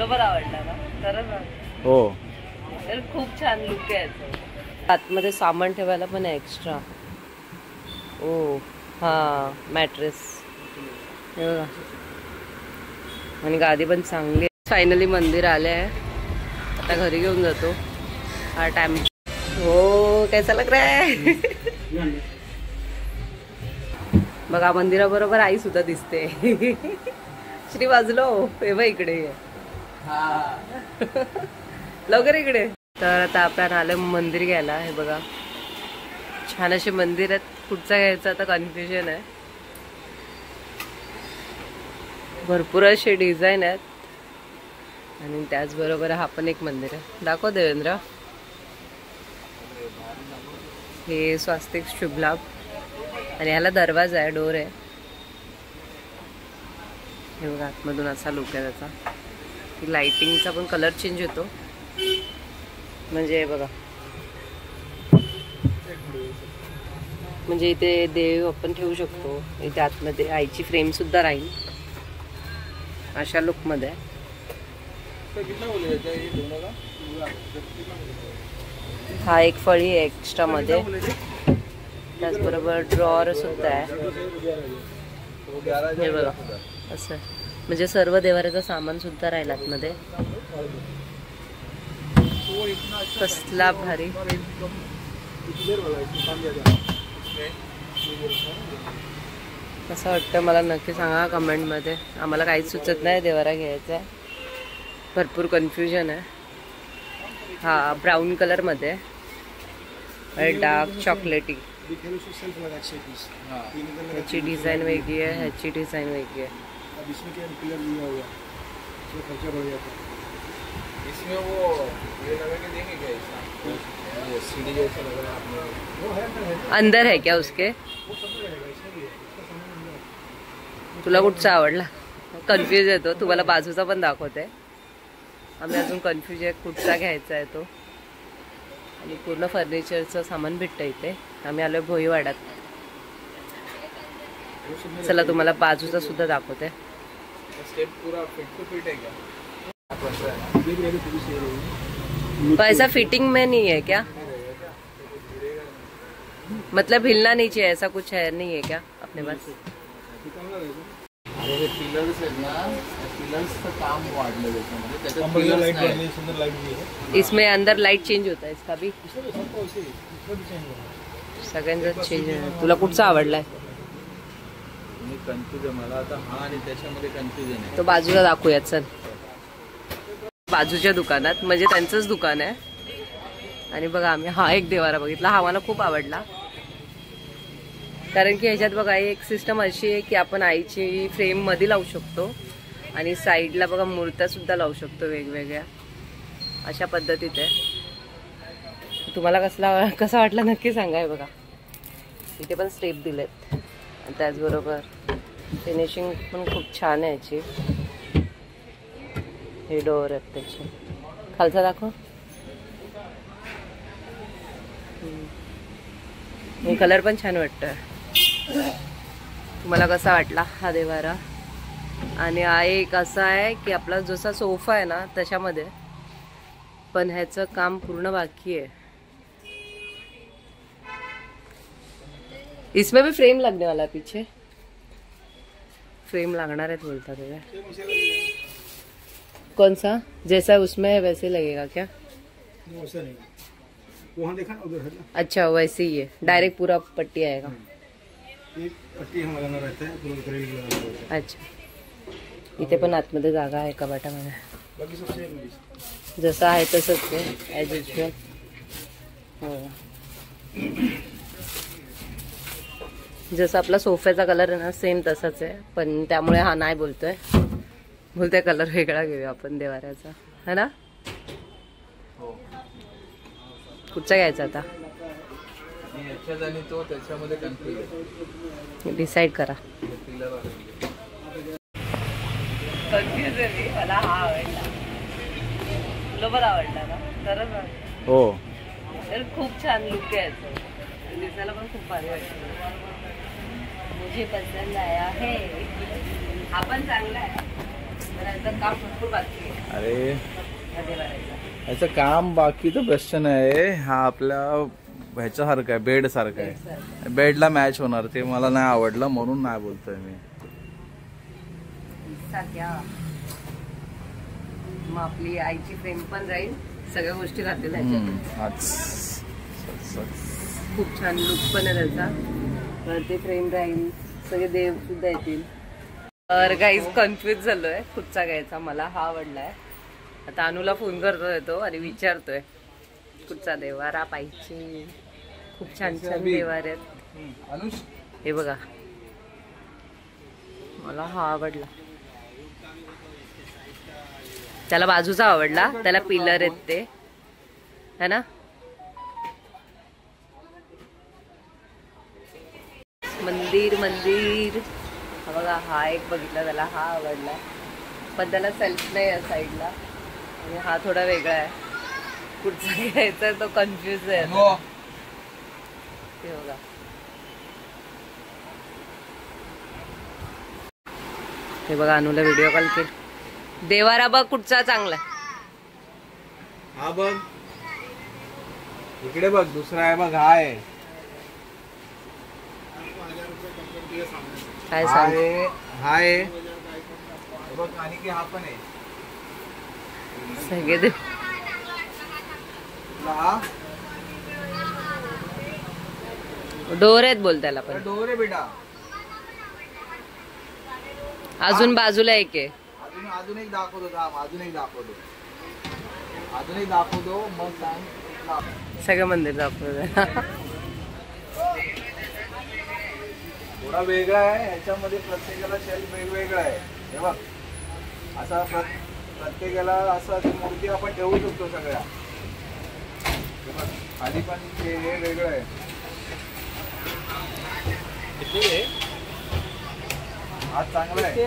बरोबर आवडला ना? खरंच हो. तर खूप छान लुक आहे याचा. आतमध्ये सामान ठेवायला पण आहे एक्स्ट्रा. ओ हा, मॅट्रेस हे बघा. आणि गादी पण चांगली आहे. फायनली मंदिर आले आहे. आता घरी घेऊन जातो. हा टाइम. हो, कैसा लग रहा है? बघा मंदिराबरोबर आई सुद्धा दिसते. श्री वाजलो हे बघ इकडे. लवकर इकडे. तर आता आपण आलं मंदिर घ्यायला. हे बघा छान असे मंदिर आहेत. कुठचा घ्यायचा आता कन्फ्युजन आहे. भरपूर असे डिझाईन आहेत. आणि त्याचबरोबर हा पण एक मंदिर आहे. दाखव देवेंद्र. हे स्वास्तिक शुभ लाभ. आणि ह्याला दरवाजा आहे, डोर आहे. हे बघा आतमधून असा लुक आहे त्याचा. लाइटिंगचा पण कलर चेंज होतो. म्हणजे बघा, म्हणजे इथे देव आपण ठेवू शकतो. इथे आतमध्ये आईची फ्रेम सुद्धा राहील अशा लुक मध्ये. हा एक फळी आहे एक्स्ट्रा मध्ये. त्याचबरोबर ड्रॉअर सुद्धा आहे. हे बघा असं, म्हणजे सर्व देवाऱ्याचं सामान सुद्धा राहील आतमध्ये. कसला भारी. कसं वाटतं मला नक्की सांगा कमेंट मध्ये. आम्हाला काहीच सुचत नाही देवारा घ्यायचा आहे. भरपूर कन्फ्युजन आहे. हा ब्राऊन कलर मध्ये आहे. डार्क चॉकलेटी. ह्याची डिझाईन वेगळी आहे, ह्याची डिझाईन वेगळी आहे. अंदर है क्या उसके? तुला कुठचा आवडला? कन्फ्यूज आहे तो. तुम्हाला बाजूचा पण दाखवते. आम्ही अजून कन्फ्यूज आहे कुठचा घ्यायचा आहे तो. आणि पूर्ण फर्निचरचं सामान भेटतं इथे. आम्ही आलोय भोईवाड्यात. चला तुम्हाला बाजूचा सुद्धा दाखवते. तो ऐसा फिटिंग में नहीं है क्या? मतलब हिलना नहीं चाहिए, ऐसा कुछ है नहीं है क्या अपने पास? पिलर्स आहेत ना, पिलर्सचं काम वाढलं त्याच्यामध्ये. इसमें अंदर लाइट चेंज होता है इसका भी. सगळ्यांचा चेंज आहे. तुला कुठचा आवडलाय? कन्फ्युजन मला आता. हा आणि त्याच्यामध्ये कन्फ्युजन आहे. तो बाजूला दाखवूया चल. बाजूच्या दुकानात म्हणजे त्यांचंच दुकान आहे. आणि बघा आम्ही हा एक देवारा बघितला. हा मला खूप आवडला. कारण की ह्याच्यात बघा एक सिस्टम अशी आहे की आपण आईची फ्रेम मध्ये लावू शकतो. आणि साईडला बघा मूर्त्या सुद्धा लावू शकतो वेगवेगळ्या. अशा पद्धतीत आहे. तुम्हाला कसा वाटला नक्की सांगा. हे बघा इथे पण स्टेप दिलेत. त्याचबरोबर फिनिशिंग पण खूप छान आहे याची. हे डोअर आहेत त्याचे. खालचा दाखव. हे कलर पण छान वाटतं. तुम्हाला कसा वाटला हा देवारा? आणि हा एक असा आहे की आपला जसा सोफा आहे ना त्याच्यामध्ये, पण ह्याचं काम पूर्ण बाकी आहे. इसमें भी फ्रेम लगने वाला पीछे. फ्रेम लागणार आहेत बोलतात है. कौन सा जैसा उसमें है वैसे लगेगा क्या? वैसा नहीं, वहाँ देखा ना उधर है ना. अच्छा वैसे ही है. डायरेक्ट पूरा पट्टी आएगा. एक पट्टी हम लगाना रहता है, पूरा ग्रिल लगाना रहता है. अच्छा इथे पण आतमध्ये जागा आहे कपाटामध्ये. बाकी सब सेम है. जसं आहे तसंच आहे ॲज युजल. हो जसं आपला सोफ्याचा कलर आहे ना सेम तसाच आहे. पण त्यामुळे हा नाही बोलतोय. बोलतोय कलर वेगळा घेऊया आपण देवाऱ्याचा है ना. कुठचा घ्यायचा आता? डिसाइड करा. मला हा आवडला. तुला पण आवडला ना? खरंच हो. खूप छान लुक आहे याचं. दिसायला पण खूप भारी वाटतं. मुझे पसंद आया है. हा पण चांगला आहे. याचं काम भरपूर बाकी आहे अरे या देवाऱ्याचं. याचं काम बाकी तर प्रश्न आहे. हा आपल्या ह्याच्यासारखं आहे, बेड सारखं आहे. बेडला मॅच होणार ते मला नाही आवडलं म्हणून नाही बोलतोय मी. मग आपली आईची फ्रेम पण राहील, सगळ्या गोष्टी राहतील. खूप छान लुक पण आहे त्याचा. ते फ्रेम राहील, सगळे देव सुद्धा येतील. तर गाईज कन्फ्युज झालोय कुठचा घ्यायचा. मला हा आवडलाय. आता अनुला फोन करतोय तो आणि विचारतोय कुठचा देवारा पाहिजे. खूप छान छान देवारे आहेत. अनुष हे बघा, मला हा आवडला. त्याला बाजूचा आवडला, त्याला पिलर आहेत ते, है ना. मंदिर मंदिर हा बघा, हा एक बघितला, त्याला हा आवडला. पण त्याला सेल्फ नाही आहे साईडला, आणि हा थोडा वेगळा आहे. कुठचा घ्यायचा तो कन्फ्युज आहे. ते बघा, हे बघा, अनुला व्हिडिओ कॉल केला. देवारा बघ कुठचा चांगला. हा बघ, इकडे बघ, दुसरा आहे बघ, हा आहे. काय सांग. हा आहे बघ, आणि की हा पण आहे. सगळे देव डोर आहेत बोल त्याला. पण डोर आहे बेटा. अजून बाजूला एक आहे. अजून एक दाखवतो थांब, अजून एक दाखवतो मग सांग. सगळं मंदिर दाखवतो. थोडा वेगळा आहे ह्याच्यामध्ये, प्रत्येकाला शेल्फ वेगवेगळा आहे. हे बघ, असा प्रत्येकाला असं मूर्ती आपण ठेवू शकतो सगळ्या. हे बघ, खाली पण हे वेगळं आहे. हा चांगला आहे.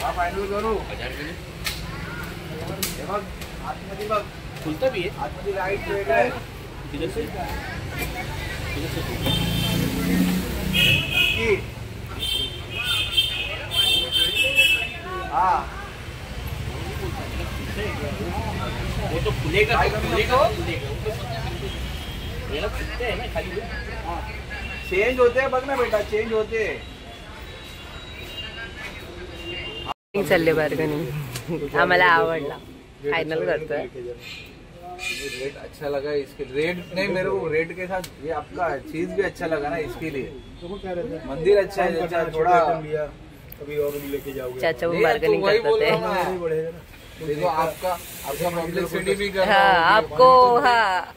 हा फायनल करू. हे बघ, आतमध्ये बघ, आतमध्ये लाईट वेगळं आहे. हा, वो तो खुलेगा, चेंज होते बघ ना बेटा, चेंज होते. चालले बार्गनिंग. आम्हाला आवडला, फायनल करतोय. रेट अच्छा लगा इसके. रेट नहीं, मेरे को रेट के साथ ये आपका चीज भी अच्छा लगा ना इसके लिए. मंदिर अच्छा है, थोड़ा कभी और भी लेके जाओगे. चाचा वो बार्गनिंग करतात बढ़ेगा ना. देखो आपका पब्लिसिटी भी कर हाँ आपको. हाँ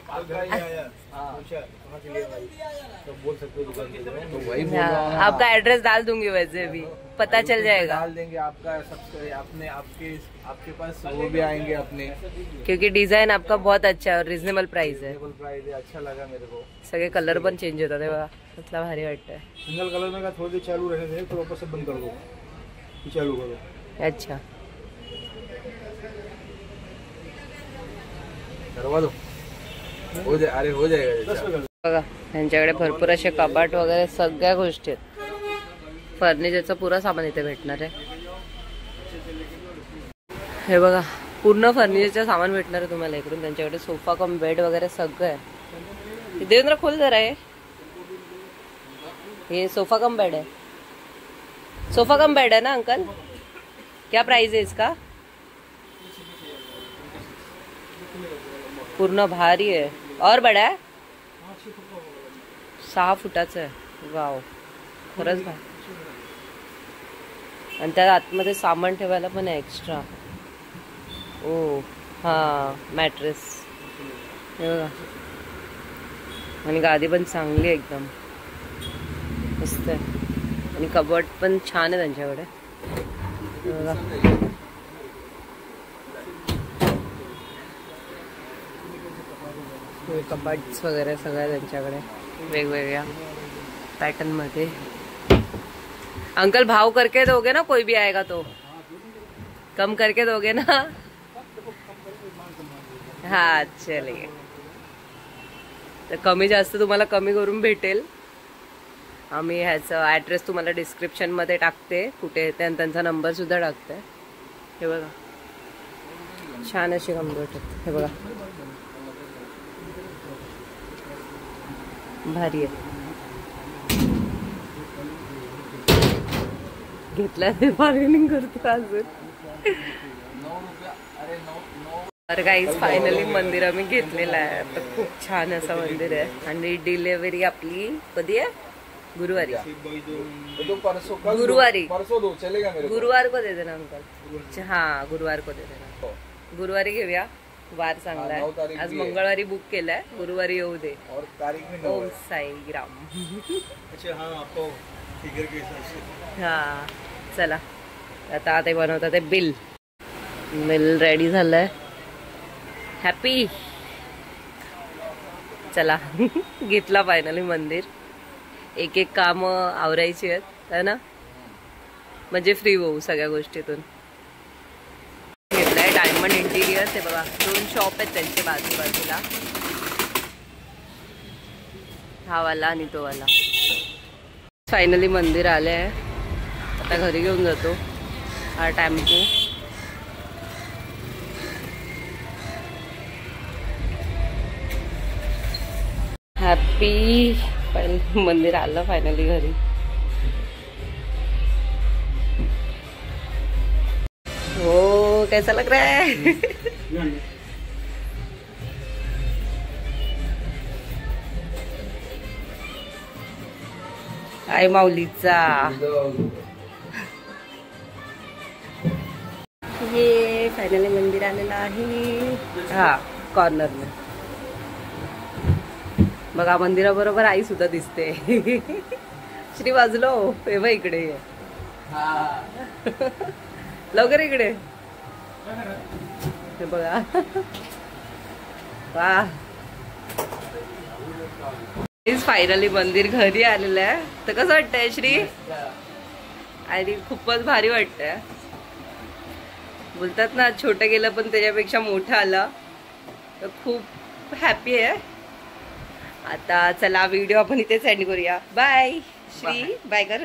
कहाँ के लिए भाई, तो बोल सकते हो दुकान पे. तो वही बोल रहा हूँ ना. आपका एड्रेस डाल दूंगी, वैसे भी पता चल जाएगा. डाल देंगे आपका सबसे. आपने आपके पास वो भी आएंगे अपने, क्योंकि डिजाइन आपका बहुत अच्छा है और रिजनेबल प्राइस है. प्राइस है. अच्छा लगा मेरे को. सगळे कलर पण चेंज होतात हे बघा, कसला भारी वाटतंय. सिंगल कलर में का थोड़ी देर चालू रहने दे, तो वापस से बंद कर दो, फिर चालू करो. अच्छा, करवा दो. हो जाए, अरे हो जाएगा. बघा त्यांच्याकडे भरपूर असे कपाट वगैरे सगळ्या गोष्टी आहेत. फर्निचरचं पुरा सामान इथे भेटणार आहे. हे बघा, पूर्ण फर्निचरचं सामान भेटणार आहे तुम्हाला इकडून. त्यांच्याकडे सोफा कम बेड वगैरे सगळं आहे. देवेंद्र खोल जरा आहे. ये सोफा कम बेड है. सोफा कम बेड है ना अंकल? क्या प्राइस है इसका? पूर्ण भारी आहे. और बडा आहे. 6 फुटाचं आहे. वाव, खरंच भारी. आणि त्या आतमध्ये सामान ठेवायला पण आहे एक्स्ट्रा. ओ हा, मॅट्रेस हे बघा. आणि गादी पण चांगली आहे एकदम, मस्त आहे. आणि कबर्ड पण छान आहे त्यांच्याकडे. हे बघा, कपाट्स वगैरे सगळ्या त्यांच्याकडे वेगवेगळ्या पैटर्न मध्ये. अंकल भाव करके दोगे ना, कोई भी आएगा तो कम करके दोगे ना? हाँ चलिए. तर कमी जास्त तुम्हाला कमी करून भेटेल. आम्ही ह्याचा ॲड्रेस तुम्हाला डिस्क्रिप्शनमध्ये टाकते, कुठे येते आणि त्यांचा नंबर सुद्धा टाकते. हे बघा छान अशी गंमत. हे बघा भारी आहे. घेतला ते बार्गेनिंग करतो अजून. तर गाईज फायनली मंदिर आम्ही घेतलेलं आहे. तर खूप छान असं मंदिर आहे आणि डिलेव्हरी आपली कधी आहे? गुरुवारी. गुरुवारी गुरुवार को दे देना अंकल. हाँ गुरुवार को दे देना. गुरुवारी घेऊया, वार चांगला आहे. आज मंगळवारी बुक केलाय, गुरुवारी येऊ दे. ओम साई ग्राम. हा चला आता ते बनवतात ते बिल. बिल रेडी झालंय. हॅपी. चला घेतला फायनली मंदिर. एक एक काम आवरायची आहेत है ना, म्हणजे फ्री होऊ सगळ्या गोष्टीतून. घेतलाय डायमंड इंटिरियर. ते बघा 2 शॉप आहेत त्यांचे बाजूला, हा वाला आणि तो वाला. फायनली मंदिर आले आहे. आता घरी घेऊन जातो हा टेम्पो. हॅपी. मंदिर आलं फायनली घरी. हो कैसा लग रहा है? आई माऊलीचा. ये फायनली मंदिर आलेलं आहे. हा कॉर्नर में बघा, मंदिराबरोबर आई सुद्धा दिसते. श्री वाजलो तेव्हा इकडे ये. लवकर इकडे. हे बघा वा. फायनली मंदिर घरी आलेलं आहे. तर कसं वाटतंय श्री? आणि खूपच भारी वाटतंय. बोलतात ना छोटं गेलं पण त्याच्यापेक्षा मोठं आलं. तर खूप हॅपी आहे. आता चला व्हिडिओ आपण इथेच एंड करूया. बाय श्री. बाय कर.